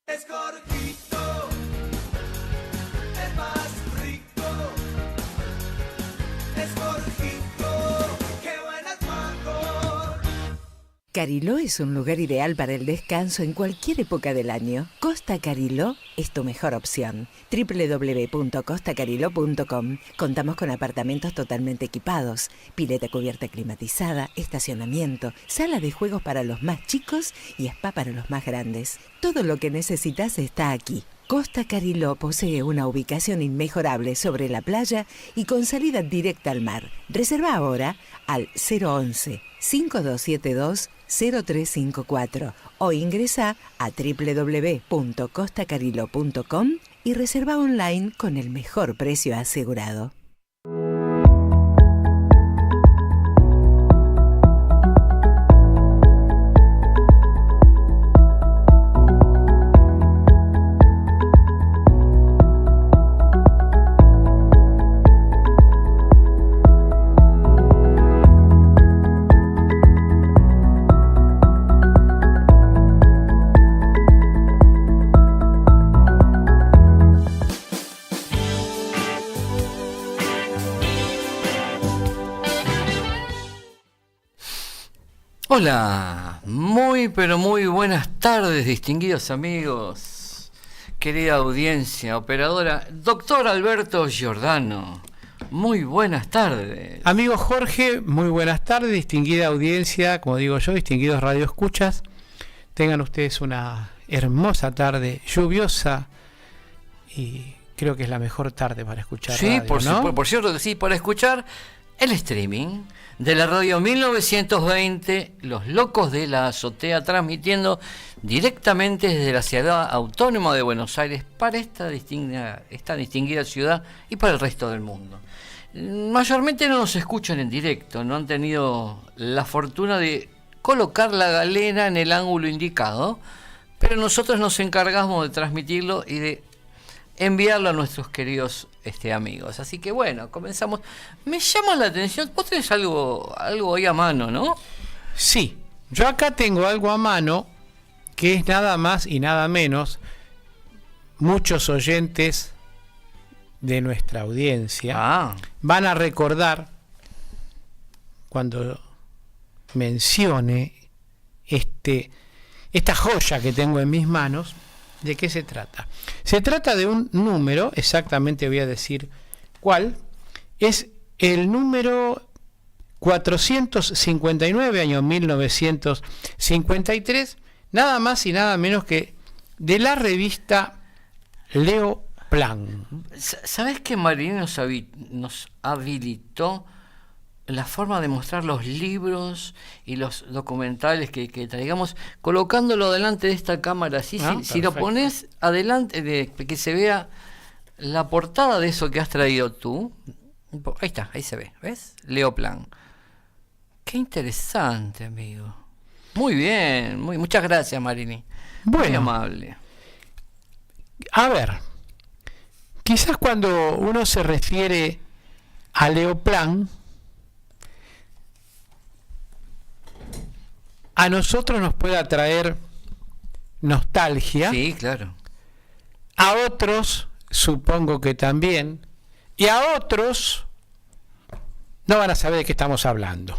Es Jorgito, el más rico. Es Jorgito, qué buenas mango. Cariló es un lugar ideal para el descanso en cualquier época del año. Costa Cariló es tu mejor opción. www.costacariló.com. Contamos con apartamentos totalmente equipados, pileta cubierta climatizada, estacionamiento, sala de juegos para los más chicos y spa para los más grandes. Todo lo que necesitas está aquí. Costa Cariló posee una ubicación inmejorable sobre la playa y con salida directa al mar. Reserva ahora al 011-5272-0354 o ingresa a www.costacariló.com y reserva online con el mejor precio asegurado. Hola, muy pero muy buenas tardes, distinguidos amigos, querida audiencia, operadora, doctor Alberto Giordano, muy buenas tardes. Amigo Jorge, muy buenas tardes, distinguida audiencia, como digo yo, distinguidos radioescuchas, tengan ustedes una hermosa tarde, lluviosa, y creo que es la mejor tarde para escuchar sí, radio, por cierto que sí, para escuchar el streaming de la radio 1920, Los Locos de la Azotea, transmitiendo directamente desde la ciudad autónoma de Buenos Aires para esta distinguida ciudad y para el resto del mundo. Mayormente no nos escuchan en directo, no han tenido la fortuna de colocar la galera en el ángulo indicado, pero nosotros nos encargamos de transmitirlo y de enviarlo a nuestros queridos amigos. Así que bueno, comenzamos. Me llama la atención, vos tenés algo ahí a mano, ¿no? Sí, yo acá tengo algo a mano que es nada más y nada menos, muchos oyentes de nuestra audiencia van a recordar cuando mencione esta joya que tengo en mis manos. ¿De qué se trata? Se trata de un número, exactamente voy a decir cuál, es el número 459, año 1953, nada más y nada menos que de la revista Leo Plan. ¿Sabés que Marín nos habilitó la forma de mostrar los libros y los documentales que traigamos, colocándolo delante de esta cámara así? Si lo pones adelante, de que se vea la portada de eso que has traído tú. Ahí está, ahí se ve, ¿ves? Leo Plan. Qué interesante, amigo. Muy bien, muchas gracias, Marini. Bueno, muy amable. A ver, quizás cuando uno se refiere a Leo Plan, a nosotros nos puede atraer nostalgia. Sí, claro. A otros, supongo que también. Y a otros, no van a saber de qué estamos hablando.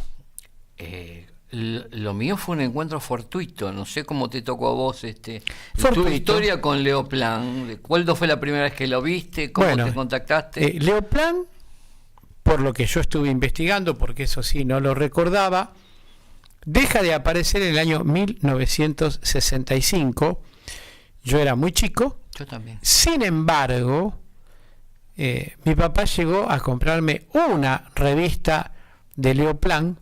Lo mío fue un encuentro fortuito. No sé cómo te tocó a vos tu historia con Leo Plan. ¿Cuándo fue la primera vez que lo viste? ¿Cómo te contactaste? Leo Plan, por lo que yo estuve investigando, porque eso sí no lo recordaba, deja de aparecer en el año 1965. Yo era muy chico. Yo también. Sin embargo, mi papá llegó a comprarme una revista de Leo Plan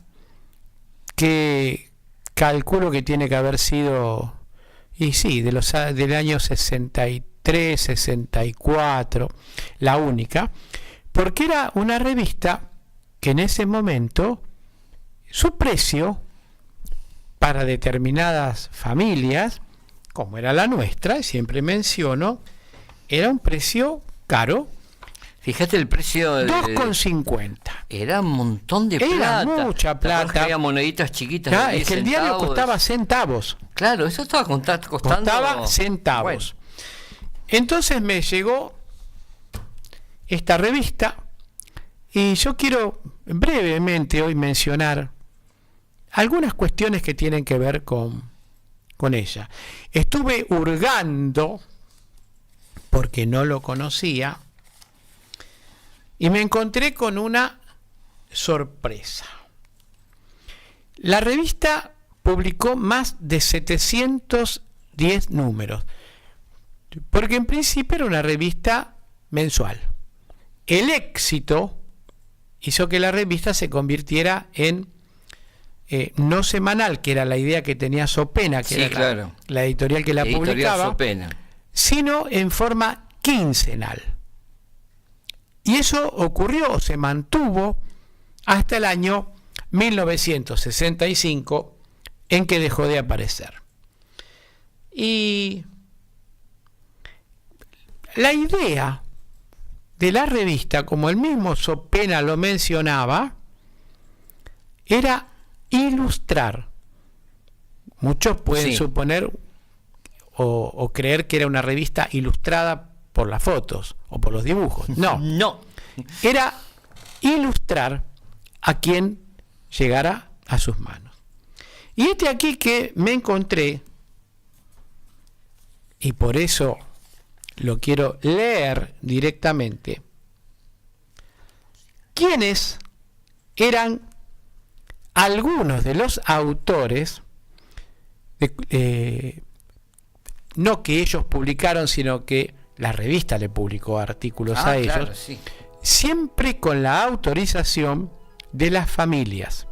que calculo que tiene que haber sido, y sí, del año 63, 64, la única, porque era una revista que en ese momento su precio para determinadas familias, como era la nuestra, siempre menciono, era un precio caro. Fíjate el precio de 2,50. Era un montón de plata. Era mucha plata. Había moneditas chiquitas. Es que el diario costaba centavos. Claro, eso estaba costando... Costaba centavos. Entonces me llegó esta revista y yo quiero brevemente hoy mencionar algunas cuestiones que tienen que ver con ella. Estuve hurgando, porque no lo conocía, y me encontré con una sorpresa. La revista publicó más de 710 números, porque en principio era una revista mensual. El éxito hizo que la revista se convirtiera en no semanal, que era la idea que tenía Sopena, que era la editorial que la publicaba, Sopena, sino en forma quincenal. Y eso ocurrió, se mantuvo hasta el año 1965, en que dejó de aparecer. Y la idea de la revista, como el mismo Sopena lo mencionaba, era ilustrar. Muchos pueden suponer o creer que era una revista ilustrada por las fotos o por los dibujos. No. Era ilustrar a quien llegara a sus manos. Y aquí que me encontré, y por eso lo quiero leer directamente, quiénes eran algunos de los autores, no que ellos publicaron, sino que la revista le publicó artículos a ellos, siempre con la autorización de las familias.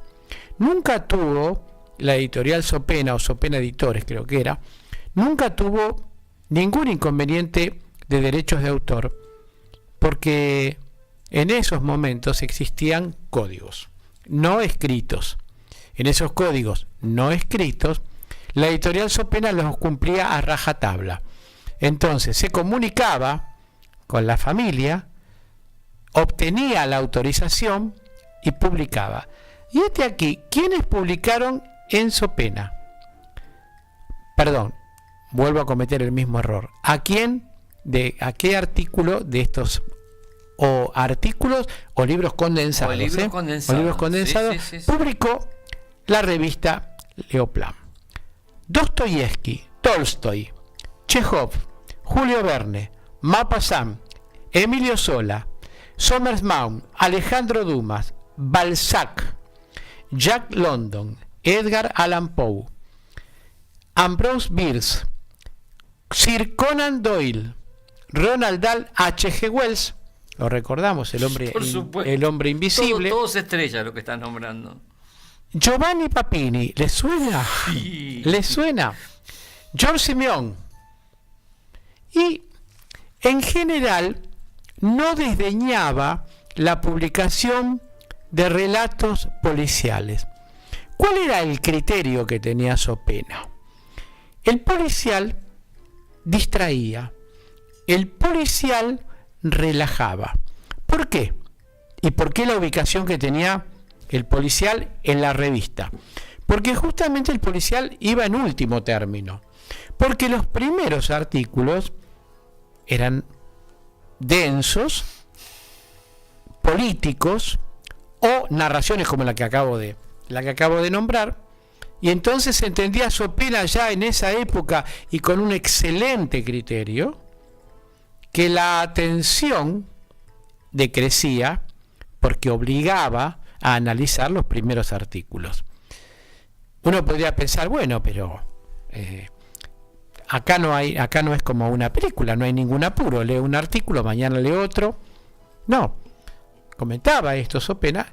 Nunca tuvo la editorial Sopena, o Sopena Editores creo que era, nunca tuvo ningún inconveniente de derechos de autor, porque en esos momentos existían códigos no escritos. En esos códigos no escritos, la editorial Sopena los cumplía a rajatabla. Entonces se comunicaba con la familia, obtenía la autorización y publicaba. Y aquí, ¿quiénes publicaron en Sopena? Perdón, vuelvo a cometer el mismo error. ¿A qué artículo de estos o artículos o libros condensados, publicó la revista Leoplan? Dostoyevsky, Tolstoy, Chekhov, Julio Verne, Maupassant, Emilio Zola, Sommers-Maugham, Alejandro Dumas, Balzac, Jack London, Edgar Allan Poe, Ambrose Bierce, Sir Conan Doyle, Roald Dahl, H.G. Wells, lo recordamos, el hombre invisible. Todos estrellas lo que están nombrando. Giovanni Papini, ¿les suena? Sí. ¿Les suena? George Simeón. Y en general no desdeñaba la publicación de relatos policiales. ¿Cuál era el criterio que tenía Sopena? El policial distraía, el policial relajaba. ¿Por qué? ¿Y por qué la ubicación que tenía el policial en la revista? Porque justamente el policial iba en último término, porque los primeros artículos eran densos, políticos o narraciones como la que acabo de nombrar, y entonces se entendía Sopena ya en esa época y con un excelente criterio que la atención decrecía porque obligaba a analizar los primeros artículos. Uno podría pensar, bueno, pero acá no es como una película, no hay ningún apuro, lee un artículo, mañana lee otro. No, comentaba esto Sopena,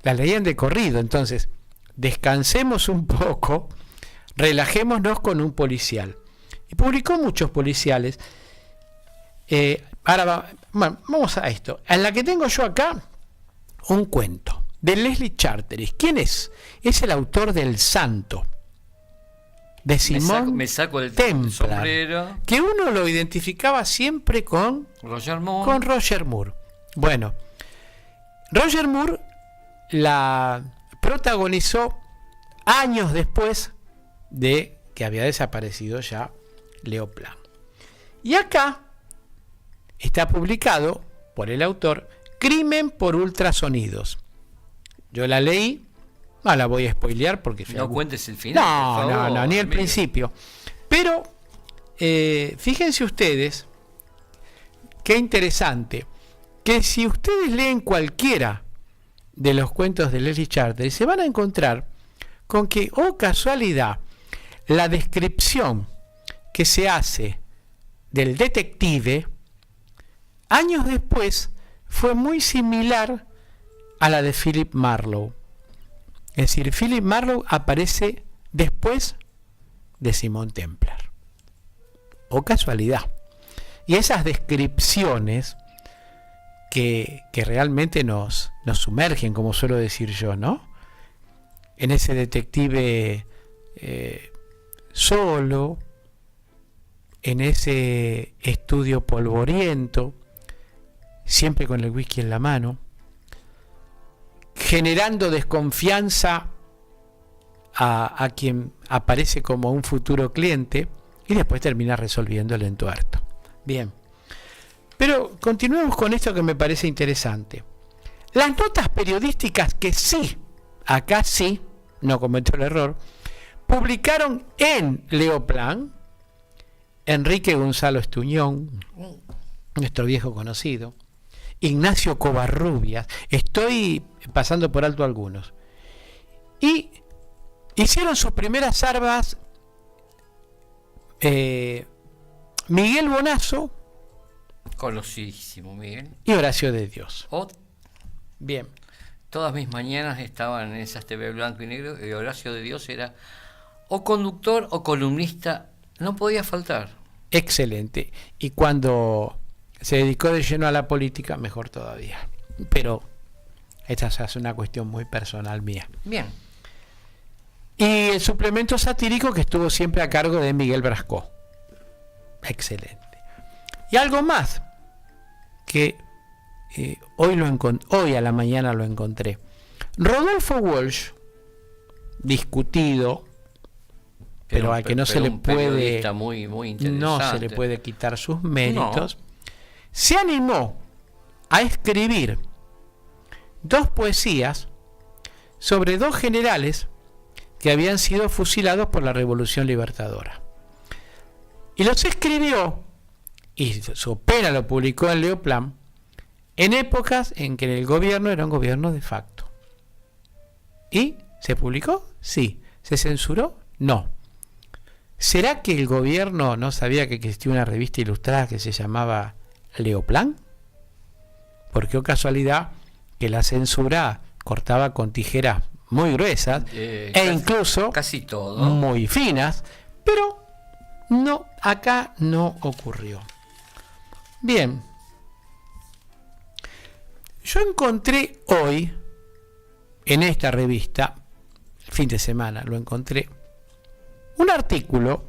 la leían de corrido. Entonces descansemos un poco, relajémonos con un policial. Y publicó muchos policiales. Vamos a esto. En la que tengo yo acá, un cuento de Leslie Charteris. ¿Quién es? Es el autor del Santo, de Simón me saco el Templar, sombrero. que uno lo identificaba siempre con Roger Moore. Con Roger Moore. Bueno, Roger Moore la protagonizó años después de que había desaparecido ya Leo Plan. Y acá está publicado por el autor Crimen por ultrasonidos. Yo la leí, no la voy a spoilear porque... No cuentes el final. No, por favor, ni el amigo. principio. Pero fíjense ustedes, qué interesante, que si ustedes leen cualquiera de los cuentos de Leslie Charteris, se van a encontrar con que, oh casualidad, la descripción que se hace del detective, años después, fue muy similar a la de Philip Marlowe. Es decir, Philip Marlowe aparece después de Simón Templar. O casualidad. Y esas descripciones que realmente nos sumergen, como suelo decir yo, ¿no? En ese detective solo, en ese estudio polvoriento, siempre con el whisky en la mano, generando desconfianza a quien aparece como un futuro cliente y después termina resolviendo el entuerto. Bien, pero continuemos con esto que me parece interesante. Las notas periodísticas que sí, acá sí, no cometió el error, publicaron en Leo Plan, Enrique Gonzalo Estuñón, nuestro viejo conocido, Ignacio Covarrubias, estoy pasando por alto algunos, y hicieron sus primeras armas Miguel Bonazo, Conocidísimo, Miguel. y Horacio de Dios. Bien. Todas mis mañanas estaban en esas TV blanco y negro y Horacio de Dios era o conductor o columnista, no podía faltar. Excelente. Y cuando se dedicó de lleno a la política, mejor todavía. Pero esta es una cuestión muy personal mía. Bien. Y el suplemento satírico que estuvo siempre a cargo de Miguel Brascó. Excelente. Y algo más que hoy a la mañana lo encontré. Rodolfo Walsh, discutido, pero al que no se le puede, muy no interesante. se le puede quitar sus méritos, se animó a escribir 2 poesías sobre 2 generales que habían sido fusilados por la Revolución Libertadora. Y los escribió, y su pena lo publicó en Leo Plan, en épocas en que el gobierno era un gobierno de facto. ¿Y se publicó? Sí. ¿Se censuró? No. ¿Será que el gobierno no sabía que existía una revista ilustrada que se llamaba Leo Plan? Porque, oh casualidad, que la censura cortaba con tijeras muy gruesas incluso casi todo muy finas, pero no, acá no ocurrió. Bien, yo encontré hoy en esta revista, el fin de semana lo encontré, un artículo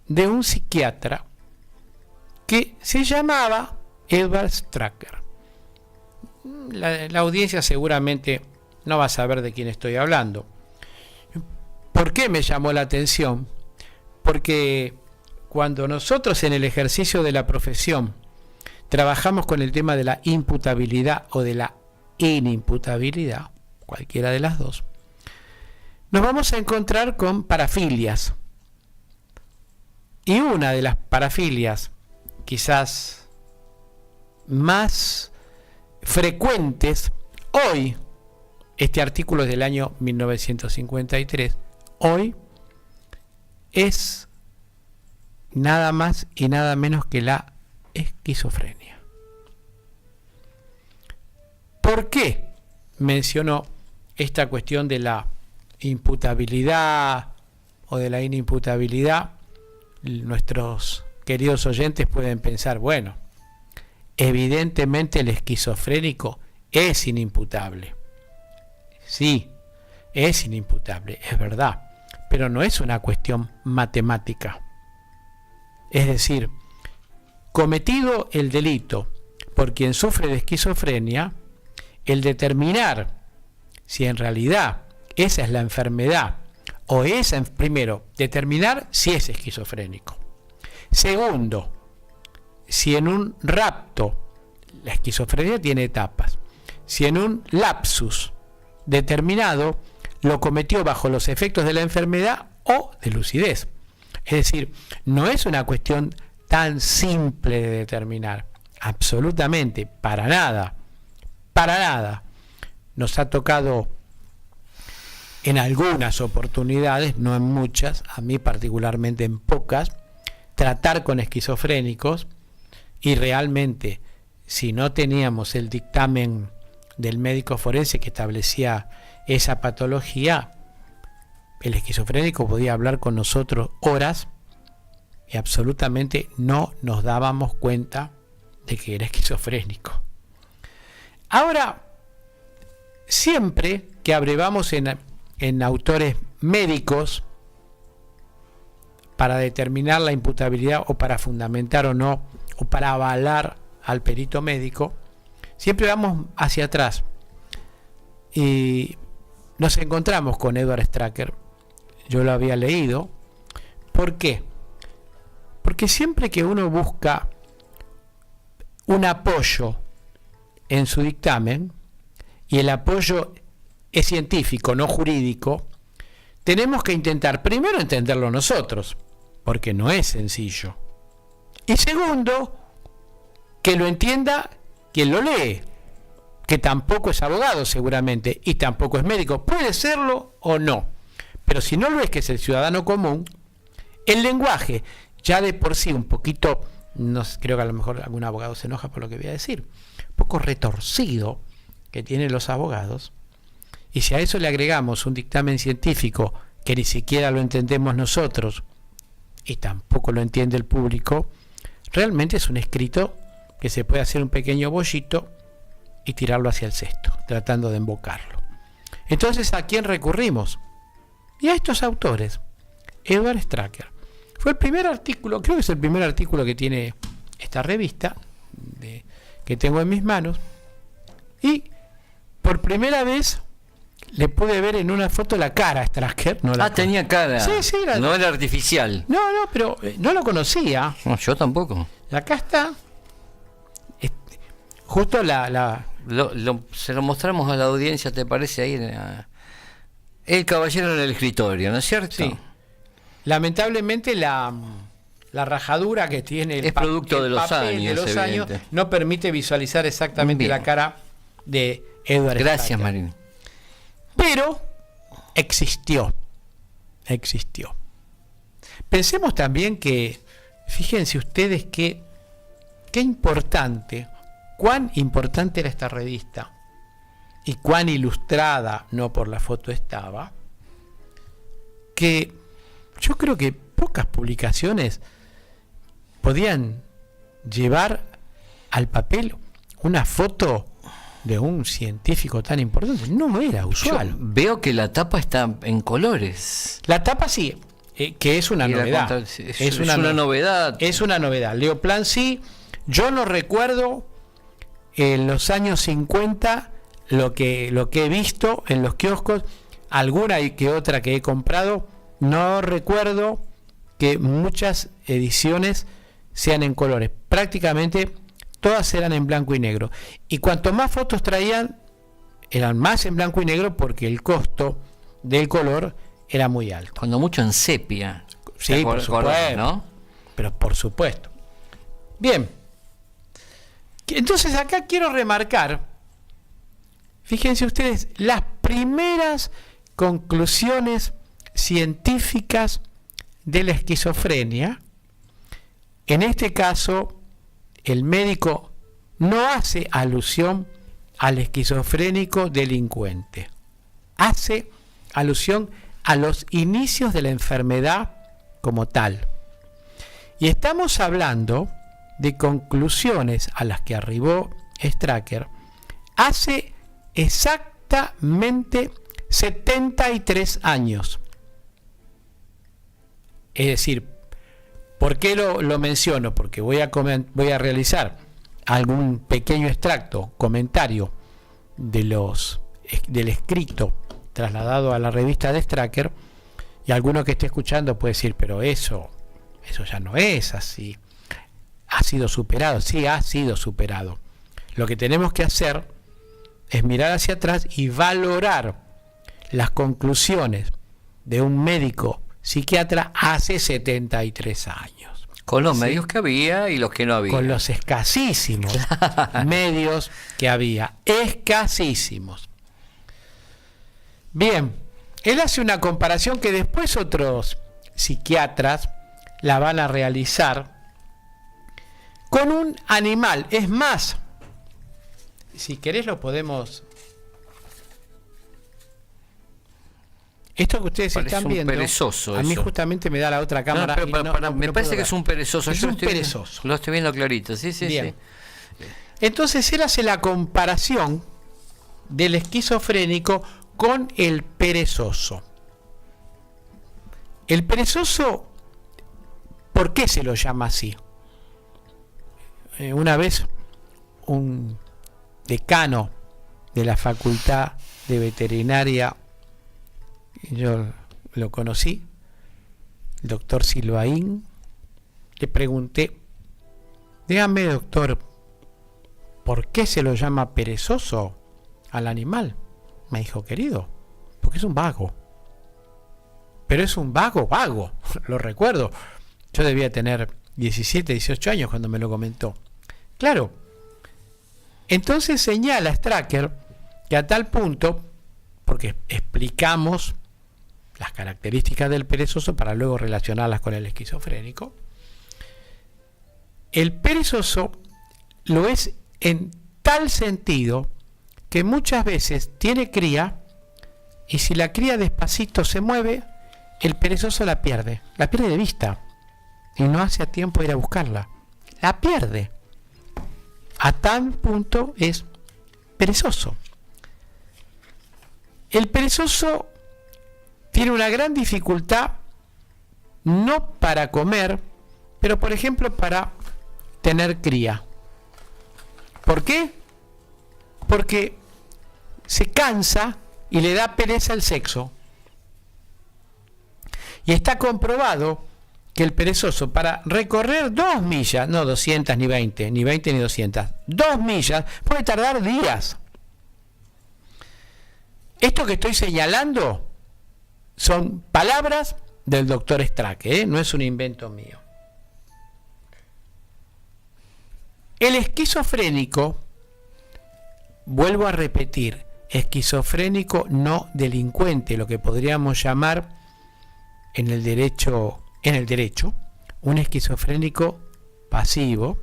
de un psiquiatra que se llamaba Edward Stracker. La audiencia seguramente no va a saber de quién estoy hablando. ¿Por qué me llamó la atención? Porque cuando nosotros en el ejercicio de la profesión trabajamos con el tema de la imputabilidad o de la inimputabilidad, cualquiera de las dos, nos vamos a encontrar con parafilias. Y una de las parafilias quizás más frecuentes hoy, este artículo es del año 1953, hoy es nada más y nada menos que la esquizofrenia. ¿Por qué mencionó esta cuestión de la imputabilidad o de la inimputabilidad? Nuestros queridos oyentes pueden pensar, bueno, evidentemente el esquizofrénico es inimputable. Sí, es inimputable, es verdad, pero no es una cuestión matemática. Es decir, cometido el delito por quien sufre de esquizofrenia, el determinar si en realidad esa es la enfermedad o es, primero, determinar si es esquizofrénico. Segundo, si en un rapto, la esquizofrenia tiene etapas, si en un lapsus determinado lo cometió bajo los efectos de la enfermedad o de lucidez. Es decir, no es una cuestión tan simple de determinar, absolutamente, para nada. Nos ha tocado en algunas oportunidades, no en muchas, a mí particularmente en pocas, tratar con esquizofrénicos, y realmente, si no teníamos el dictamen del médico forense que establecía esa patología, el esquizofrénico podía hablar con nosotros horas y absolutamente no nos dábamos cuenta de que era esquizofrénico. Ahora, siempre que abrevamos en autores médicos para determinar la imputabilidad o para fundamentar o no, o para avalar al perito médico, siempre vamos hacia atrás y nos encontramos con Edward Stracker. Yo lo había leído. ¿Por qué? Porque siempre que uno busca un apoyo en su dictamen, y el apoyo es científico, no jurídico, tenemos que intentar primero entenderlo nosotros, porque no es sencillo. Y segundo, que lo entienda quien lo lee, que tampoco es abogado seguramente, y tampoco es médico. Puede serlo o no, pero si no lo es, que es el ciudadano común, el lenguaje, ya de por sí un poquito, no sé, creo que a lo mejor algún abogado se enoja por lo que voy a decir, un poco retorcido que tienen los abogados, y si a eso le agregamos un dictamen científico que ni siquiera lo entendemos nosotros y tampoco lo entiende el público, realmente es un escrito que se puede hacer un pequeño bollito y tirarlo hacia el cesto, tratando de embocarlo. Entonces, ¿a quién recurrimos? Y a estos autores. Edward Stracker fue el primer artículo, creo que es el primer artículo que tiene esta revista que tengo en mis manos, y por primera vez le pude ver en una foto la cara a Stracker. Tenía cara. Sí, no era artificial. No, pero no lo conocía. No, yo tampoco. Acá está. Justo se lo mostramos a la audiencia, ¿te parece? Ahí el caballero en el escritorio, ¿no es cierto? Sí. Lamentablemente la rajadura que tiene es producto de los años no permite visualizar exactamente bien la cara de Edward Gracias, Stracker. Marín. Pero existió. Pensemos también que, fíjense ustedes qué importante, cuán importante era esta revista y cuán ilustrada, no por la foto estaba, que yo creo que pocas publicaciones podían llevar al papel una foto de un científico tan importante. No era usual. Yo veo que la tapa está en colores. La tapa sí, que es una novedad. Es una novedad. Es una novedad. Leoplan sí. Yo no recuerdo en los años 50 lo que he visto en los kioscos, alguna y que otra que he comprado. No recuerdo que muchas ediciones sean en colores. Prácticamente todas eran en blanco y negro. Y cuanto más fotos traían, eran más en blanco y negro, porque el costo del color era muy alto. Cuando mucho en sepia. Sí, por supuesto, ¿no? Pero por supuesto. Bien. Entonces acá quiero remarcar, fíjense ustedes, las primeras conclusiones científicas de la esquizofrenia. En este caso, el médico no hace alusión al esquizofrénico delincuente, hace alusión a los inicios de la enfermedad como tal. Y estamos hablando de conclusiones a las que arribó Stracker hace exactamente 73 años. Es decir, ¿por qué lo menciono? Porque voy a realizar algún pequeño extracto, comentario del escrito trasladado a la revista de Stracker, Y alguno que esté escuchando puede decir, pero eso ya no es así. Ha sido superado. Sí, ha sido superado. Lo que tenemos que hacer es mirar hacia atrás y valorar las conclusiones de un médico psiquiatra hace 73 años. Con los ¿sí? medios que había y los que no había. Con los escasísimos medios que había. Escasísimos. Bien, él hace una comparación que después otros psiquiatras la van a realizar con un animal. Es más, si querés lo podemos... Esto que ustedes Parece están un viendo, perezoso a mí eso. justamente me da la otra cámara. No, pero y me no parece puedo que es ver. un perezoso. Es Yo un estoy viendo- perezoso. Lo estoy viendo clarito, sí, sí, Bien. sí. Entonces él hace la comparación del esquizofrénico con el perezoso. El perezoso, ¿por qué se lo llama así? Una vez un decano de la Facultad de Veterinaria, yo lo conocí, el doctor Silvaín, le pregunté, dígame doctor, ¿por qué se lo llama perezoso al animal? Me dijo, querido, porque es un vago. Pero es un vago, lo recuerdo. Yo debía tener 17, 18 años cuando me lo comentó. Claro. Entonces señala Stracker que a tal punto, porque explicamos las características del perezoso para luego relacionarlas con el esquizofrénico, el perezoso lo es en tal sentido que muchas veces tiene cría y si la cría despacito se mueve, el perezoso la pierde de vista y no hace a tiempo de ir a buscarla, la pierde. A tal punto es perezoso. El perezoso tiene una gran dificultad no para comer, pero por ejemplo para tener cría. ¿Por qué? Porque se cansa y le da pereza el sexo. Y está comprobado que el perezoso para recorrer 2 millas, no 200 ni 20 ni 200, 2 millas, puede tardar días. Esto que estoy señalando son palabras del doctor Stracker, no es un invento mío. El esquizofrénico, vuelvo a repetir, esquizofrénico no delincuente, lo que podríamos llamar en el derecho, un esquizofrénico pasivo,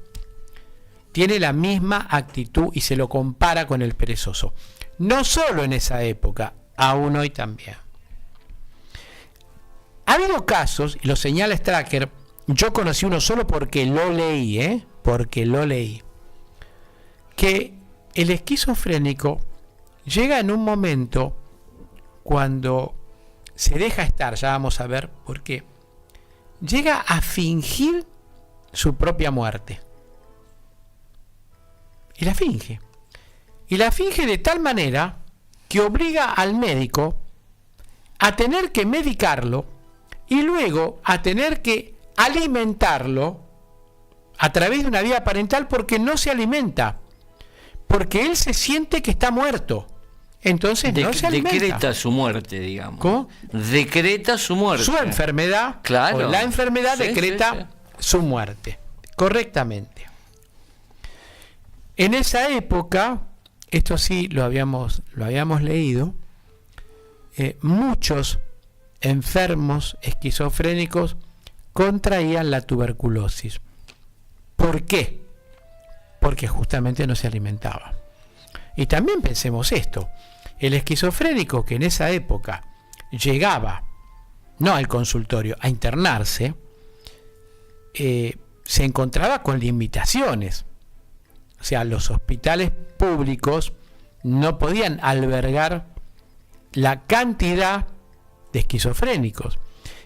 tiene la misma actitud y se lo compara con el perezoso. No solo en esa época, aún hoy también. Ha habido casos, y lo señala Stracker, yo conocí uno solo porque lo leí, que el esquizofrénico llega en un momento cuando se deja estar, ya vamos a ver por qué, llega a fingir su propia muerte. Y la finge. Y la finge de tal manera que obliga al médico a tener que medicarlo y luego a tener que alimentarlo a través de una vía parental porque no se alimenta. Porque él se siente que está muerto. Entonces no se alimenta. Decreta su muerte, digamos. ¿Cómo? Decreta su muerte. Su enfermedad, Claro. o la enfermedad Sí, decreta sí. su muerte. Correctamente. En esa época, esto sí lo habíamos leído, muchos enfermos esquizofrénicos contraían la tuberculosis. ¿Por qué? Porque justamente no se alimentaba. Y también pensemos esto, el esquizofrénico que en esa época llegaba, no al consultorio, a internarse, se encontraba con limitaciones. O sea, los hospitales públicos no podían albergar la cantidad de esquizofrénicos.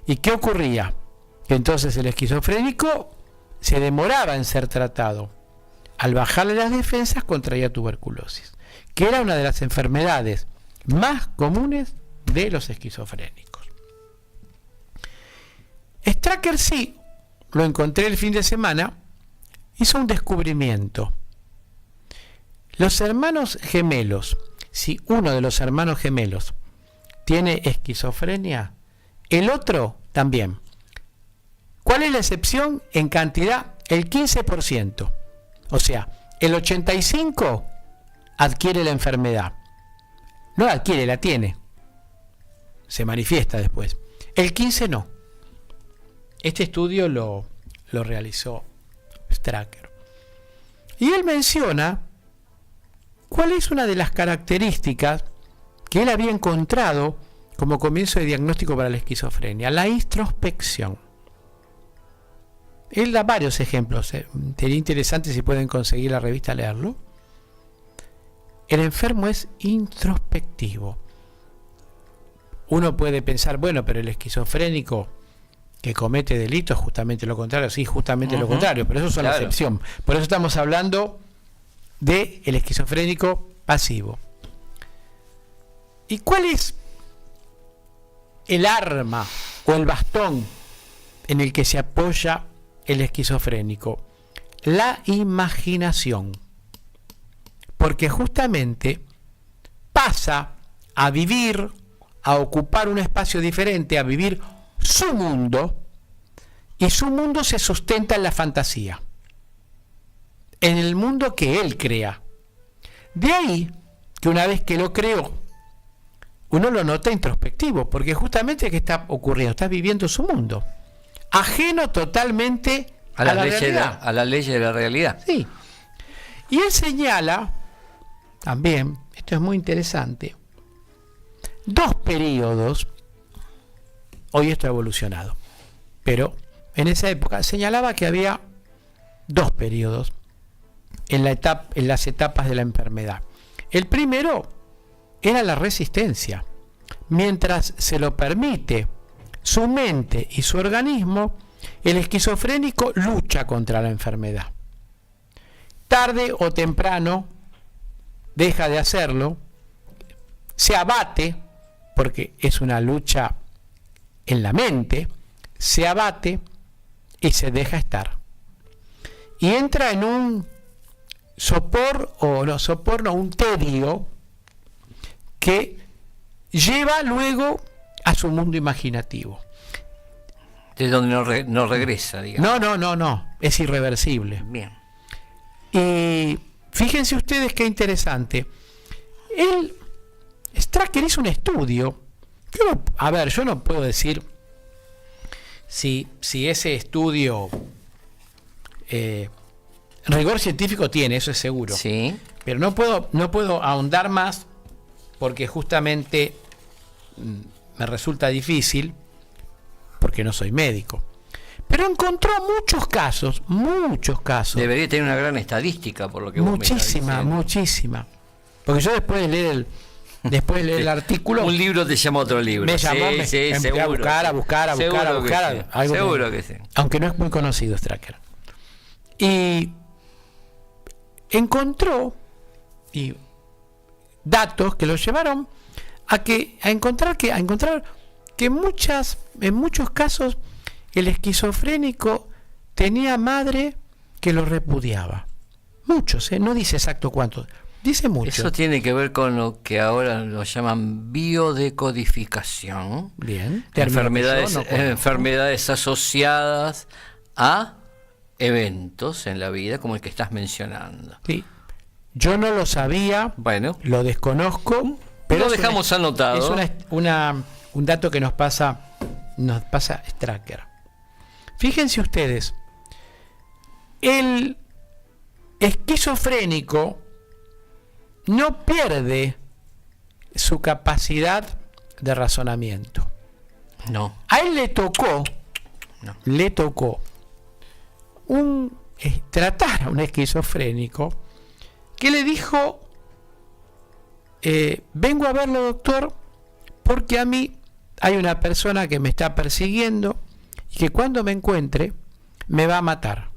¿Y qué ocurría? Que entonces el esquizofrénico se demoraba en ser tratado. Al bajarle las defensas contraía tuberculosis, que era una de las enfermedades más comunes de los esquizofrénicos. Straker sí, lo encontré el fin de semana, hizo un descubrimiento. Los hermanos gemelos, si uno de los hermanos gemelos tiene esquizofrenia, el otro también. ¿Cuál es la excepción? En cantidad, el 15%. O sea, el 85% adquiere la enfermedad. No la adquiere, la tiene. Se manifiesta después. El 15% no. Este estudio lo realizó Straker. Y él menciona cuál es una de las características que él había encontrado como comienzo de diagnóstico para la esquizofrenia: la introspección. Él da varios ejemplos. Sería interesante si pueden conseguir la revista leerlo. El enfermo es introspectivo. Uno puede pensar, bueno, pero el esquizofrénico que comete delitos es justamente lo contrario. Sí, justamente lo contrario, pero eso es una excepción. Por eso estamos hablando del esquizofrénico pasivo. ¿Y cuál es el arma o el bastón en el que se apoya el esquizofrénico? La imaginación. Porque justamente pasa a vivir, a ocupar un espacio diferente, a vivir su mundo, y su mundo se sustenta en la fantasía, en el mundo que él crea. De ahí que una vez que lo creó, uno lo nota introspectivo, porque justamente ¿qué está ocurriendo? Está viviendo su mundo, ajeno totalmente a la realidad. A la ley de la realidad. Sí. Y él señala también, esto es muy interesante, 2 periodos. Hoy esto ha evolucionado, pero en esa época señalaba que había 2 periodos en las etapas de la enfermedad. El primero era la resistencia. Mientras se lo permite su mente y su organismo, el esquizofrénico lucha contra la enfermedad. Tarde o temprano deja de hacerlo, se abate, porque es una lucha en la mente, se abate y se deja estar. Y entra en un un tedio que lleva luego a su mundo imaginativo. De donde no regresa, digamos. No, es irreversible. Bien. Y fíjense ustedes qué interesante. Straker hizo un estudio. Yo no puedo decir si ese estudio rigor científico tiene, eso es seguro. Sí. Pero no puedo ahondar más porque justamente me resulta difícil, porque no soy médico. Pero encontró muchos casos. Debería tener una gran estadística, por lo que vos me estás diciendo. Muchísima. Porque yo después de leer el artículo, un libro te llama otro libro. Me llamó, sí, empecé a buscar. Seguro que sí. Aunque no es muy conocido Straker. Y encontró datos que lo llevaron a encontrar que en muchos casos el esquizofrénico tenía madre que lo repudiaba. Muchos, no dice exacto cuántos, dice muchos. Eso tiene que ver con lo que ahora lo llaman biodecodificación. Bien. Enfermedades asociadas a eventos en la vida como el que estás mencionando. Sí. Yo no lo sabía, bueno, lo desconozco, pero lo dejamos anotado. Es un dato que nos pasa Straker. Fíjense ustedes, el esquizofrénico no pierde su capacidad de razonamiento. No. A él le tocó tratar a un esquizofrénico que le dijo, vengo a verlo, doctor, porque a mí hay una persona que me está persiguiendo y que cuando me encuentre me va a matar.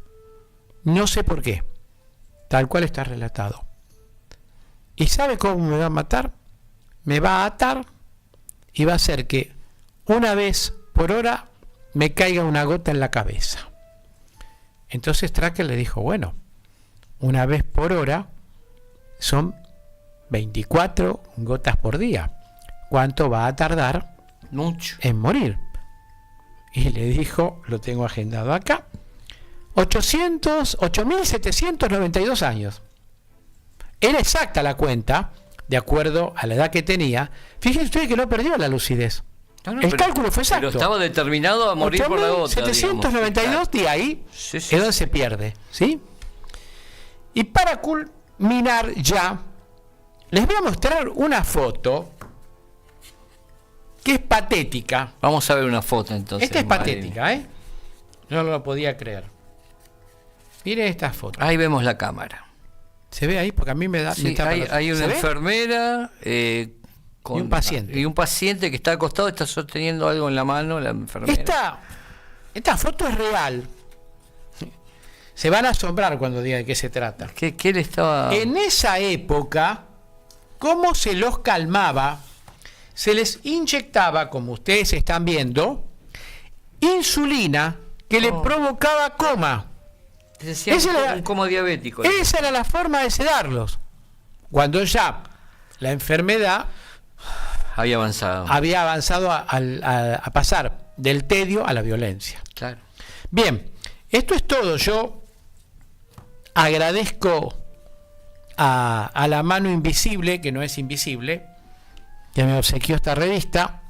No sé por qué, tal cual está relatado. ¿Y sabe cómo me va a matar? Me va a atar y va a hacer que una vez por hora me caiga una gota en la cabeza. Entonces Tracker le dijo, bueno, una vez por hora son 24 gotas por día. ¿Cuánto va a tardar Mucho. en morir? Y le dijo, lo tengo agendado acá, 8.792 años. Era exacta la cuenta, de acuerdo a la edad que tenía. Fíjense ustedes que no perdió la lucidez. No, El cálculo fue exacto. Pero estaba determinado a morir por la gota. 8.792 y ahí Sí, es donde se pierde. ¿Sí? Y para culminar ya, les voy a mostrar una foto que es patética. Vamos a ver una foto entonces. Esta es Marilyn. patética, ¿eh? No lo podía creer. Miren esta foto. Ahí vemos la cámara. ¿Se ve ahí? Porque a mí me da... Sí, me tapa hay, los- hay una ¿Se ve? enfermera Y un paciente. Y un paciente que está acostado, está sosteniendo algo en la mano, la enfermera. Esta foto es real. Se van a asombrar cuando diga de qué se trata. ¿Qué le estaba...? En esa época, ¿cómo se los calmaba? Se les inyectaba, como ustedes están viendo, insulina que le provocaba coma. Decía ese era- un coma diabético. Esa era la forma de sedarlos. Cuando ya la enfermedad Había avanzado. había avanzado a pasar del tedio a la violencia. Claro. Bien, esto es todo. Yo agradezco a la mano invisible, que no es invisible, que me obsequió esta revista,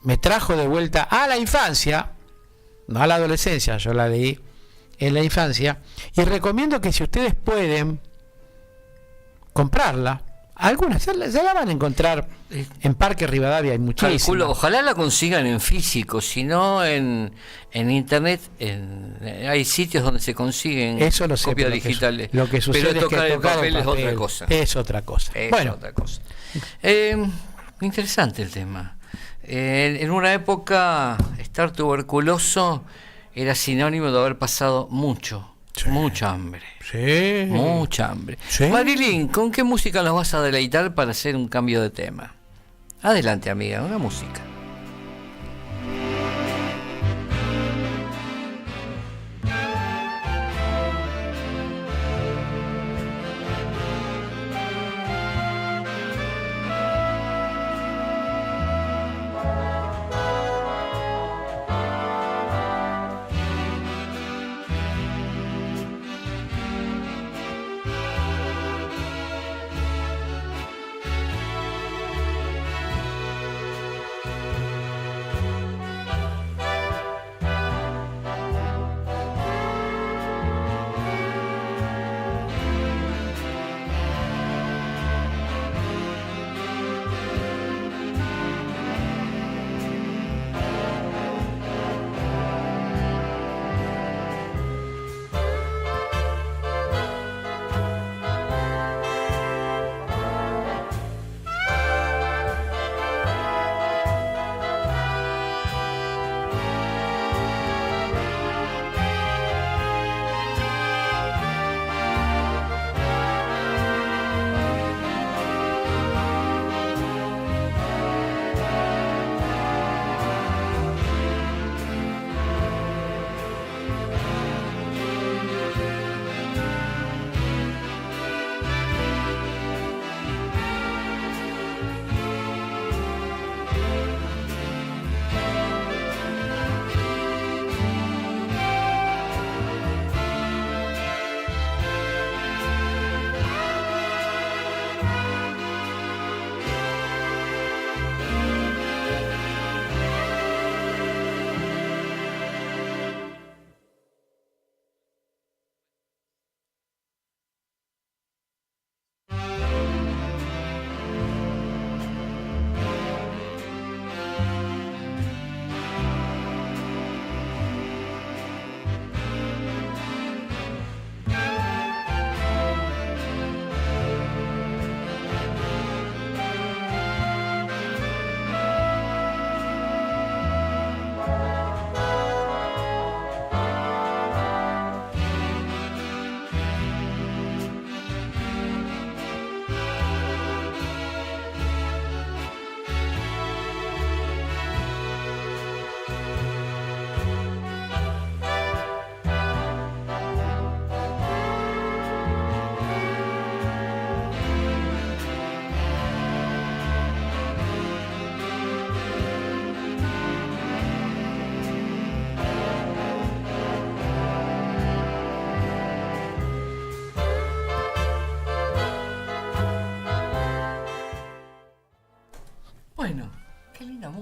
me trajo de vuelta a la infancia, no a la adolescencia, yo la leí en la infancia, y recomiendo que si ustedes pueden comprarla, algunas ya la van a encontrar en Parque Rivadavia, hay muchísimas. Calculo, ojalá la consigan en físico, si no en internet, hay sitios donde se consiguen Eso lo sé, copias pero digitales. Lo que sucede pero tocar es que el papel es otra cosa. Es otra cosa. Es Bueno, otra cosa. Interesante el tema. En una época, estar tuberculoso era sinónimo de haber pasado mucha hambre. sí. Mucha hambre. Sí. Marilyn, ¿con qué música nos vas a deleitar para hacer un cambio de tema? Adelante, amiga, una música.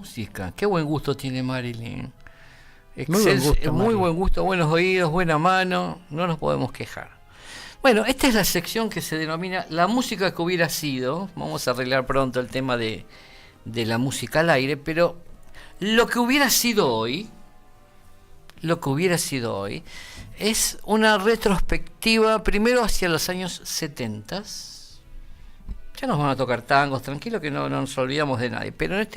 música. Qué buen gusto tiene Marilyn. Muy buen gusto, Muy Marilyn. buen gusto, buenos oídos, buena mano, no nos podemos quejar. Bueno, esta es la sección que se denomina La música que hubiera sido. Vamos a arreglar pronto el tema de la música al aire, pero lo que hubiera sido hoy, es una retrospectiva primero hacia los años 70. Ya nos van a tocar tangos, tranquilo que no nos olvidamos de nadie, pero en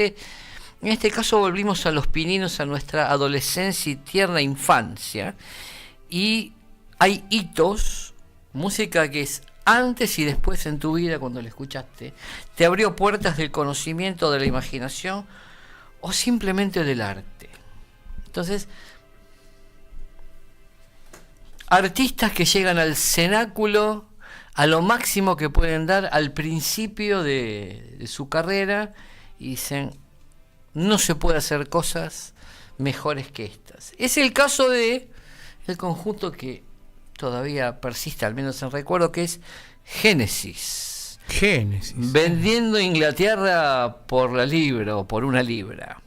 este caso volvimos a los pininos, a nuestra adolescencia y tierna infancia, y hay hitos, música que es antes y después en tu vida cuando la escuchaste, te abrió puertas del conocimiento, de la imaginación o simplemente del arte. Entonces, artistas que llegan al cenáculo, a lo máximo que pueden dar al principio de su carrera y dicen, no se puede hacer cosas mejores que estas. Es el caso de el conjunto que todavía persiste, al menos en recuerdo, que es Génesis. Vendiendo Inglaterra por la libra o por una libra.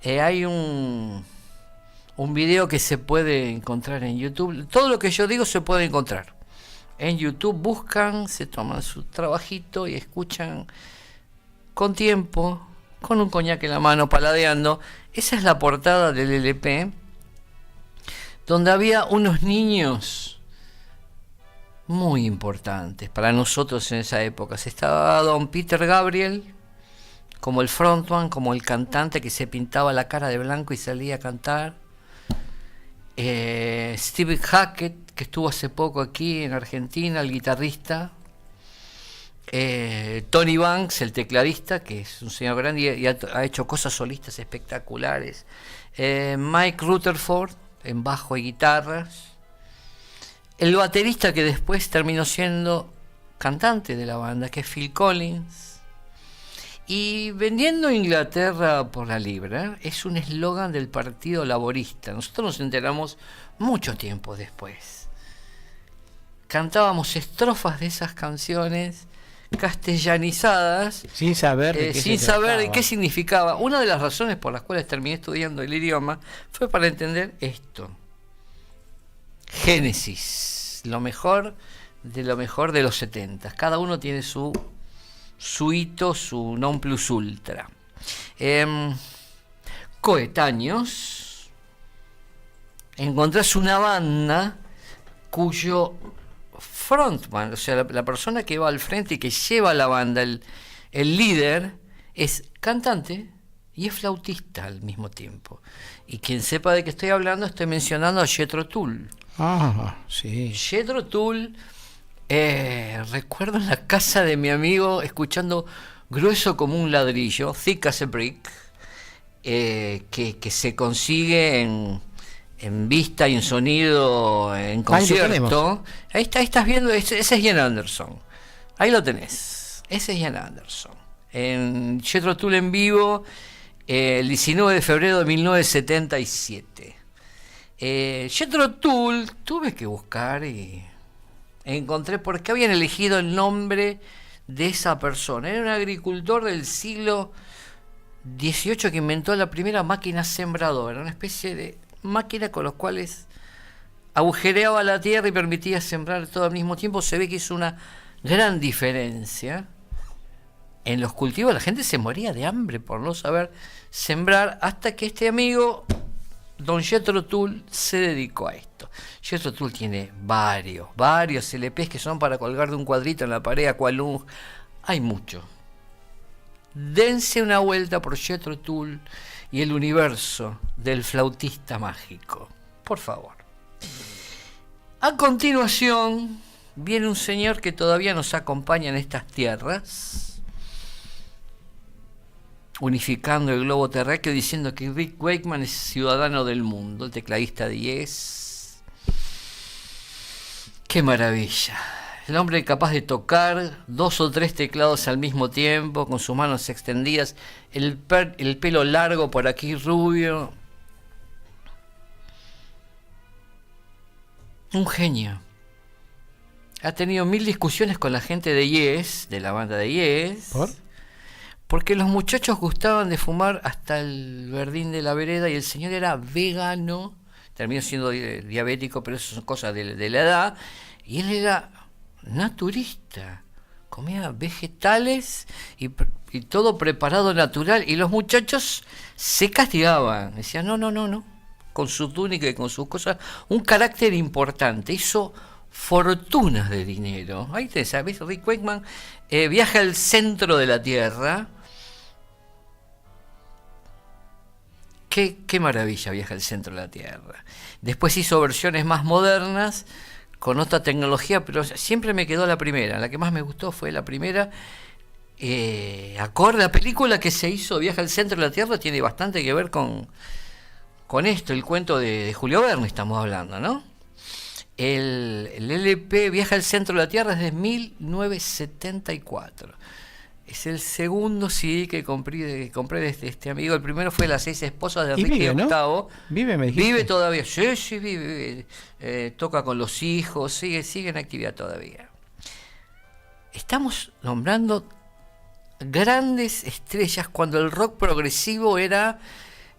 Hay un video que se puede encontrar en YouTube. Todo lo que yo digo se puede encontrar. En YouTube buscan, se toman su trabajito y escuchan con tiempo, con un coñac en la mano, paladeando. Esa es la portada del LP, donde había unos niños muy importantes para nosotros en esa época. Estaba don Peter Gabriel, como el frontman, como el cantante que se pintaba la cara de blanco y salía a cantar. Steve Hackett, que estuvo hace poco aquí en Argentina, el guitarrista. Tony Banks, el tecladista, que es un señor grande y ha hecho cosas solistas espectaculares. Mike Rutherford en bajo y guitarras. El baterista que después terminó siendo cantante de la banda, que es Phil Collins. Y vendiendo Inglaterra por la libra es un eslogan del Partido Laborista. Nosotros nos enteramos mucho tiempo después. Cantábamos estrofas de esas canciones castellanizadas sin saber de qué significaba. Una de las razones por las cuales terminé estudiando el idioma fue para entender esto. Génesis, lo mejor de los 70. Cada uno tiene su hito, su non plus ultra. Coetáneos, encontrás una banda cuyo frontman, o sea, la persona que va al frente y que lleva la banda, el líder, es cantante y es flautista al mismo tiempo. Y quien sepa de qué estoy hablando, estoy mencionando a Jethro Tull. Ah, sí. Jethro Tull, recuerdo en la casa de mi amigo escuchando Grueso como un ladrillo, Thick as a Brick, que se consigue en vista y en sonido, en concierto. Ahí estás viendo, ese es Ian Anderson. Ahí lo tenés. Ese es Ian Anderson. En Jethro Tull en vivo, el 19 de febrero de 1977. Jethro Tull, tuve que buscar y encontré por qué habían elegido el nombre de esa persona. Era un agricultor del siglo XVIII que inventó la primera máquina sembradora, una especie de máquina con los cuales agujereaba la tierra y permitía sembrar todo al mismo tiempo. Se ve que hizo una gran diferencia en los cultivos. La gente se moría de hambre por no saber sembrar, hasta que este amigo, don Jethro Tull, se dedicó a esto. Jethro Tull tiene varios LPs que son para colgar de un cuadrito en la pared, Aqualung. Hay mucho. Dense una vuelta por Jethro Tull y el universo del flautista mágico, por favor. A continuación viene un señor que todavía nos acompaña en estas tierras, unificando el globo terráqueo, diciendo que Rick Wakeman es ciudadano del mundo, el tecladista de Yes. ¡Qué maravilla! El hombre capaz de tocar 2 o 3 teclados al mismo tiempo, con sus manos extendidas, el pelo largo por aquí rubio. Un genio. Ha tenido 1000 discusiones con la gente de Yes, de la banda de Yes. porque los muchachos gustaban de fumar hasta el verdín de la vereda y el señor era vegano, terminó siendo diabético, pero eso son cosas de la edad, y él era naturista, comía vegetales y todo preparado natural, y los muchachos se castigaban, decían no, con su túnica y con sus cosas, un carácter importante, hizo fortunas de dinero. Ahí te sabes, Rick Wakeman viaja al centro de la Tierra. Qué maravilla, viaja al centro de la Tierra. Después hizo versiones más modernas, con otra tecnología, pero siempre me quedó la primera. La que más me gustó fue la primera. Acorde a la película que se hizo, Viaja al centro de la Tierra, tiene bastante que ver con esto, el cuento de Julio Verne estamos hablando, ¿no? El LP Viaja al centro de la Tierra es de 1974. Es el segundo CD que compré de este amigo. El primero fue Las 6 esposas de Enrique vive, ¿no? VIII. ¿Vive, me dijiste? Vive todavía. Sí, vive. Toca con los hijos, sigue en actividad todavía. Estamos nombrando grandes estrellas cuando el rock progresivo era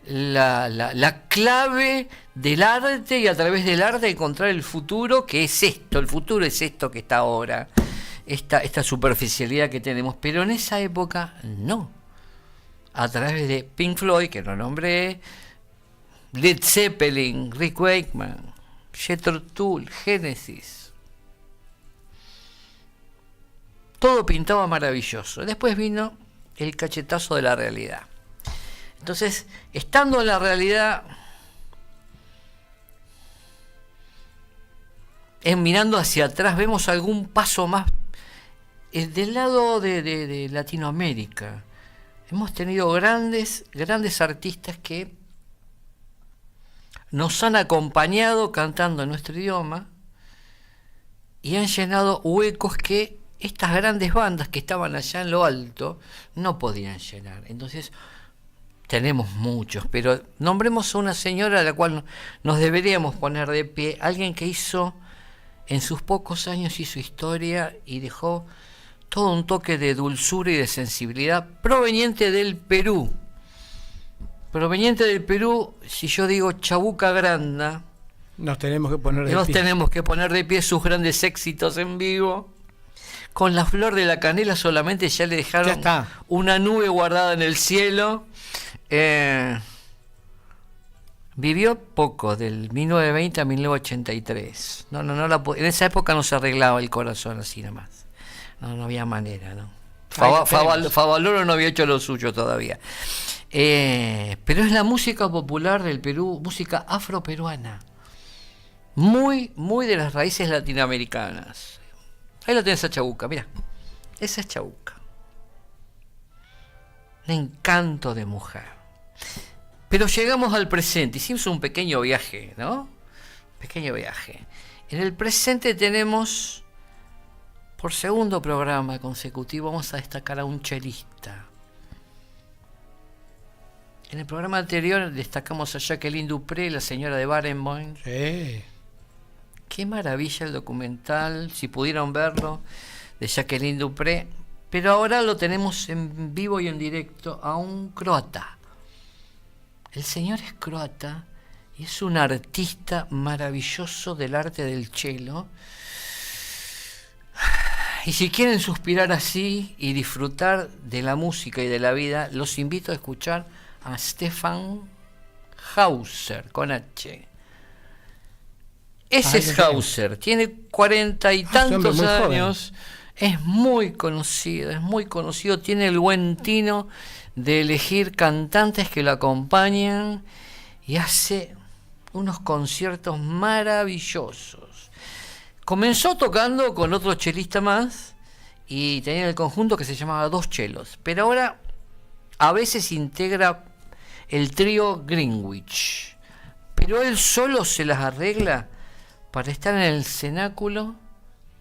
la clave del arte, y a través del arte encontrar el futuro, que es esto. El futuro es esto que está ahora. Esta superficialidad que tenemos, pero en esa época no. A través de Pink Floyd, que lo nombré, Led Zeppelin, Rick Wakeman, Jethro Tull, Genesis, todo pintaba maravilloso. Después vino el cachetazo de la realidad. Entonces, estando en la realidad, mirando hacia atrás, vemos algún paso más. Del lado de Latinoamérica hemos tenido grandes artistas que nos han acompañado cantando en nuestro idioma y han llenado huecos que estas grandes bandas que estaban allá en lo alto no podían llenar. Entonces tenemos muchos, pero nombremos a una señora a la cual nos deberíamos poner de pie, alguien que en sus pocos años hizo historia y dejó todo un toque de dulzura y de sensibilidad proveniente del Perú. Si yo digo Chabuca Granda, Nos tenemos que poner de nos pie. tenemos que poner de pie. Sus grandes éxitos en vivo. Con La Flor de la Canela solamente ya le dejaron Ya está. una nube guardada en el cielo. Vivió poco, del 1920 a 1983. En esa época no se arreglaba el corazón así nomás. No había manera, ¿no? Favaloro no había hecho lo suyo todavía. Pero es la música popular del Perú, música afroperuana. Muy de las raíces latinoamericanas. Ahí lo tenés a Chabuca, mira. Esa es Chabuca. Un encanto de mujer. Pero llegamos al presente. Hicimos un pequeño viaje, ¿no? Pequeño viaje. En el presente tenemos, por segundo programa consecutivo, vamos a destacar a un chelista. En el programa anterior destacamos a Jacqueline Dupré, la señora de Barenboim. Sí. Qué maravilla el documental, si pudieron verlo, de Jacqueline Dupré. Pero ahora lo tenemos en vivo y en directo a un croata. El señor es croata y es un artista maravilloso del arte del cello. Y si quieren suspirar así y disfrutar de la música y de la vida, los invito a escuchar a Stefan Hauser, con H. Ese es Hauser, tiene 40 y tantos muy años, es muy conocido, tiene el buen tino de elegir cantantes que lo acompañan y hace unos conciertos maravillosos. Comenzó tocando con otro chelista más y tenía el conjunto que se llamaba Dos Chelos, pero ahora a veces integra el trío Greenwich, pero él solo se las arregla para estar en el cenáculo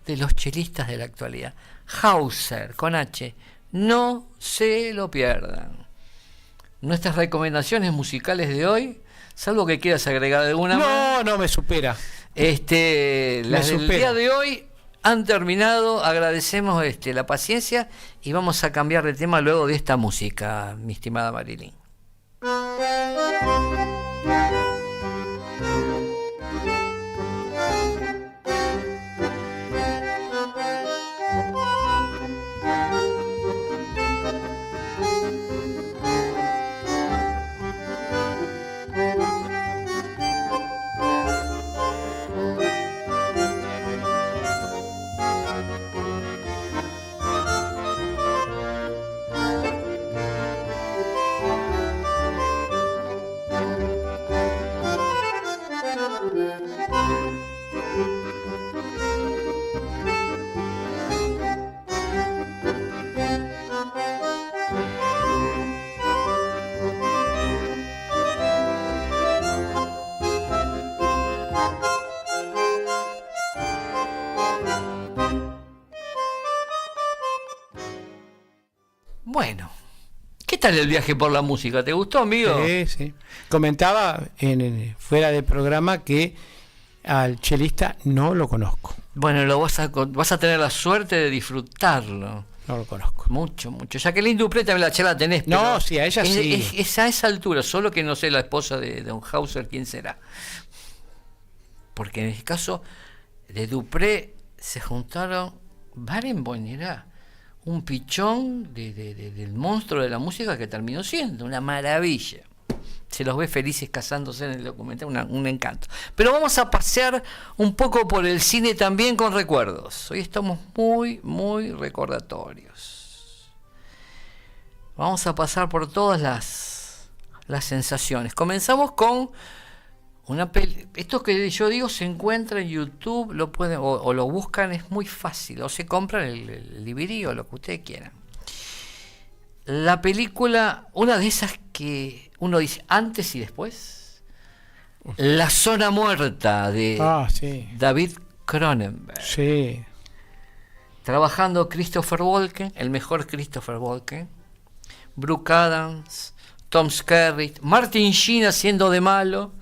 de los chelistas de la actualidad. Hauser, con H, no se lo pierdan. Nuestras recomendaciones musicales de hoy, salvo que quieras agregar alguna más. No me supera. Las del supera. día de hoy, han terminado. Agradecemos la paciencia y vamos a cambiar de tema luego de esta música, mi estimada Marilyn. Bueno, ¿qué tal el viaje por la música? ¿Te gustó, amigo? Sí, sí. Comentaba fuera del programa que al chelista no lo conozco. Bueno, vas a tener la suerte de disfrutarlo. No lo conozco. Mucho, mucho. Jacqueline Dupré también la charla tenés. Pero No, sí, a ella sí. Es a esa altura, solo que no sé la esposa de Don Hauser quién será. Porque en el caso de Dupré se juntaron Barenboim, era un pichón del monstruo de la música que terminó siendo una maravilla. Se los ve felices casándose en el documental, un encanto. Pero vamos a pasear un poco por el cine también con recuerdos. Hoy estamos muy, muy recordatorios. Vamos a pasar por todas las sensaciones. Comenzamos con una peli. Esto que yo digo se encuentra en YouTube, lo pueden o lo buscan, es muy fácil, o se compran el DVD o lo que ustedes quieran. La película, una de esas que uno dice antes y después, La Zona Muerta de Sí. David Cronenberg. Sí. Trabajando Christopher Walken, el mejor Christopher Walken, Brooke Adams, Tom Skerritt, Martin Sheen haciendo de malo.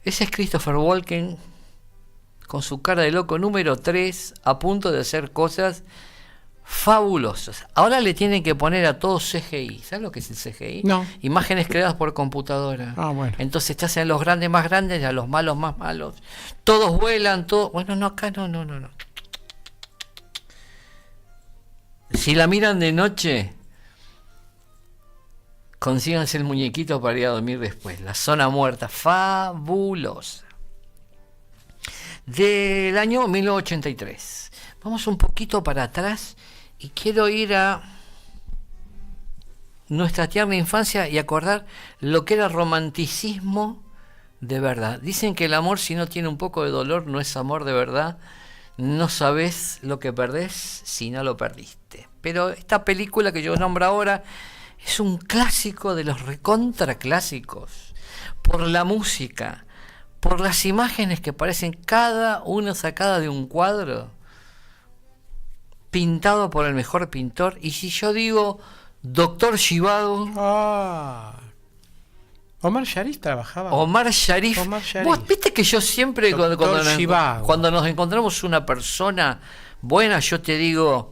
Ese es Christopher Walken con su cara de loco número 3, a punto de hacer cosas fabulosas. Ahora le tienen que poner a todo CGI. ¿Sabes lo que es el CGI? No. Imágenes creadas por computadora. Bueno. Entonces te hacen los grandes más grandes y a los malos más malos. Todos vuelan, todo. Bueno, no, acá no. Si la miran de noche, consíganse el muñequito para ir a dormir después. La Zona Muerta, fabulosa. Del año 1983. Vamos un poquito para atrás y quiero ir a nuestra tierna infancia y acordar lo que era romanticismo de verdad. Dicen que el amor, si no tiene un poco de dolor, no es amor de verdad. No sabes lo que perdés si no lo perdiste. Pero esta película que yo nombro ahora es un clásico de los recontra clásicos, por la música, por las imágenes que parecen cada una sacada de un cuadro, pintado por el mejor pintor. Y si yo digo Doctor Zhivago, Omar Sharif trabajaba. Omar Sharif. Vos viste que yo siempre cuando nos encontramos una persona buena, yo te digo,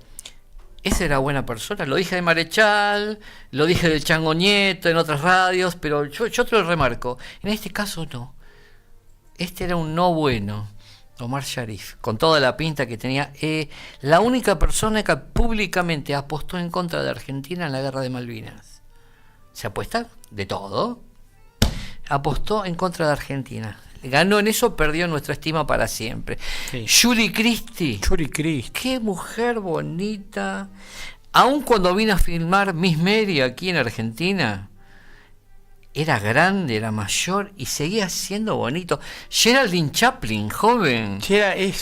esa era buena persona. Lo dije de Marechal, lo dije del Chango Nieto en otras radios, pero yo te lo remarco. En este caso no. Este era un no bueno, Omar Sharif, con toda la pinta que tenía. La única persona que públicamente apostó en contra de Argentina en la guerra de Malvinas. ¿Se apuesta? De todo. Apostó en contra de Argentina. Ganó en eso, perdió nuestra estima para siempre. Sí. Julie Christie. Qué mujer bonita. Aun cuando vino a filmar Miss Mary aquí en Argentina, era grande, era mayor y seguía siendo bonito. Geraldine Chaplin, joven. Que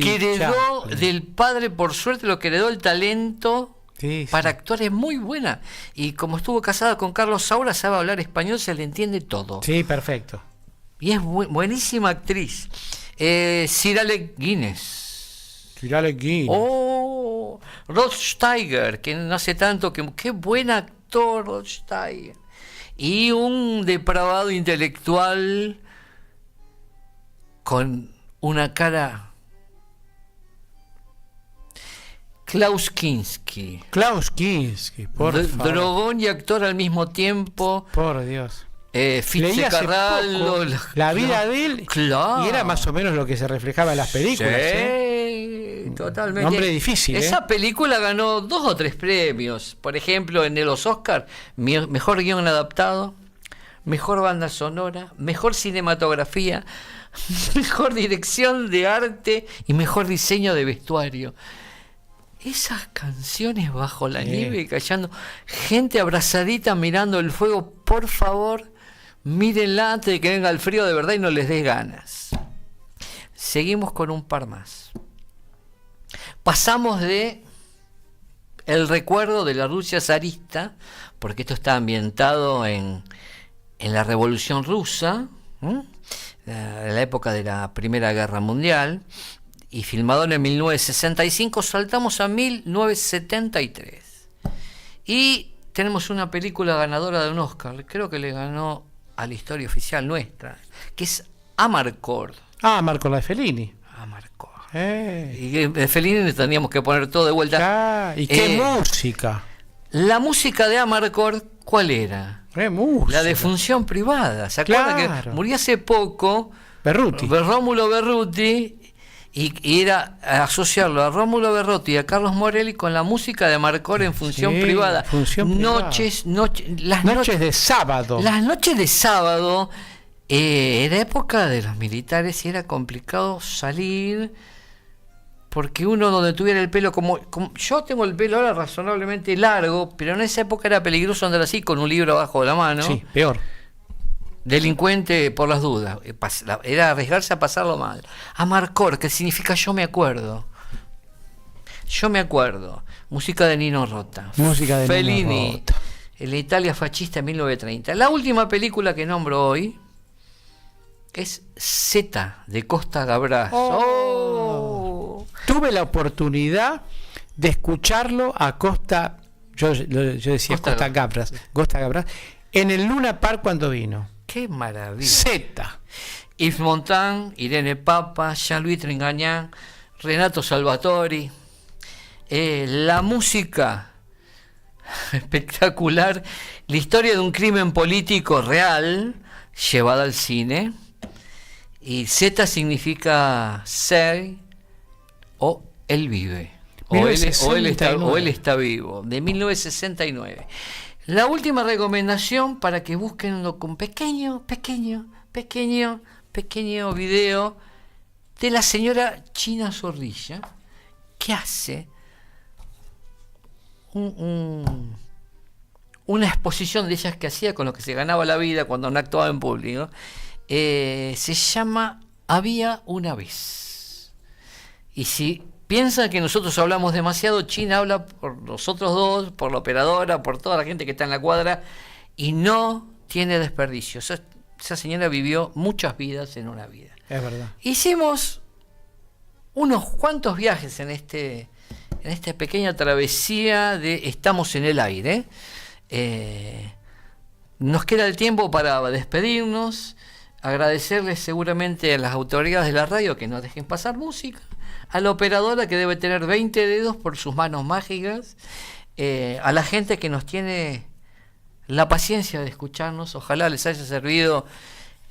heredó del padre, por suerte, lo que heredó el talento. Sí. Para actuar, es muy buena. Y como estuvo casada con Carlos Saura, sabe hablar español, se le entiende todo. Sí, perfecto. Y es buenísima actriz. Sir Alec Guinness. Oh, Rod Steiger, que no hace tanto que... Qué buen actor, Rod Steiger. Y un depravado intelectual con una cara Klaus Kinski. Klaus Kinski, por favor. Drogón y actor al mismo tiempo. Por Dios. Leí hace Fitzcarraldo. poco la vida de él, Claro. y era más o menos lo que se reflejaba en las películas. Sí, totalmente. Nombre difícil, Esa película ganó 2 o 3 premios. Por ejemplo, en los Oscars, mejor guión adaptado, mejor banda sonora, mejor cinematografía, mejor dirección de arte y mejor diseño de vestuario. Esas canciones bajo la nieve callando, gente abrazadita mirando el fuego, por favor, mírenla antes de que venga el frío de verdad y no les dé ganas. Seguimos con un par más. Pasamos de el recuerdo de la Rusia zarista, porque esto está ambientado en la Revolución Rusa, en la época de la Primera Guerra Mundial, y filmado en 1965, saltamos a 1973. Y tenemos una película ganadora de un Oscar, creo que le ganó a la historia oficial nuestra, que es Amarcord. Marco la de Fellini. Amarcord. Eh. Y de Fellini le teníamos que poner todo de vuelta. ¿Y qué música? La música de Amarcord, ¿cuál era? Música. La de Función Privada. ¿Se acuerdan Claro. que murió hace poco Berruti. Rómulo Berruti? Y era asociarlo a Rómulo Berruti y a Carlos Morelli con la música de Amarcord en Función Sí, Privada. Función Privada. Las Noches de sábado. Las noches de sábado, era época de los militares y era complicado salir, porque uno donde tuviera el pelo, como yo tengo el pelo ahora razonablemente largo, pero en esa época era peligroso andar así con un libro abajo de la mano. Sí, peor. Delincuente por las dudas. Era arriesgarse a pasarlo mal. Amarcord, que significa yo me acuerdo. Yo me acuerdo. Música de Nino Rota. Música de Fellini. Nino Rota. En la Italia fascista en 1930. La última película que nombro hoy es Z, de Costa Gavras. Oh. Tuve la oportunidad de escucharlo a Costa, yo decía Costa Gavras, en el Luna Park cuando vino. ¡Qué maravilla! Z. Yves Montand, Irene Papa, Jean-Louis Trintignant, Renato Salvatori. La música espectacular, la historia de un crimen político real llevada al cine. Y Z significa ser o él vive. O él está vivo. De 1969. La última recomendación para que busquen un pequeño video de la señora China Zorrilla, que hace una exposición de ellas que hacía con lo que se ganaba la vida cuando no actuaba en público. Se llama Había una vez. Y si piensa que nosotros hablamos demasiado, China habla por nosotros dos, por la operadora, por toda la gente que está en la cuadra, y no tiene desperdicio. Esa señora vivió muchas vidas en una vida. Es verdad. Hicimos unos cuantos viajes en esta pequeña travesía de Estamos en el Aire. Nos queda el tiempo para despedirnos, agradecerles seguramente a las autoridades de la radio que nos dejen pasar música, a la operadora que debe tener 20 dedos por sus manos mágicas, a la gente que nos tiene la paciencia de escucharnos, ojalá les haya servido,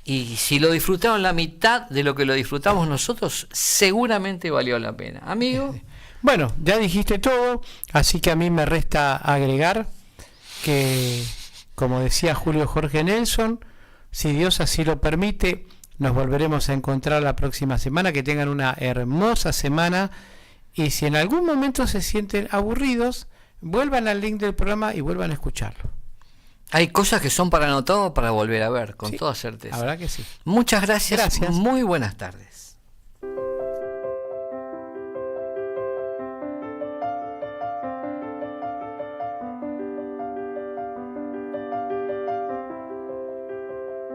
y si lo disfrutaron la mitad de lo que lo disfrutamos nosotros, seguramente valió la pena. Amigo. Bueno, ya dijiste todo, así que a mí me resta agregar que, como decía Julio Jorge Nelson, si Dios así lo permite, nos volveremos a encontrar la próxima semana. Que tengan una hermosa semana, y si en algún momento se sienten aburridos, vuelvan al link del programa y vuelvan a escucharlo. Hay cosas que son para anotar o para volver a ver, con Sí, toda certeza. La verdad que sí. Muchas gracias. Gracias. Muy buenas tardes.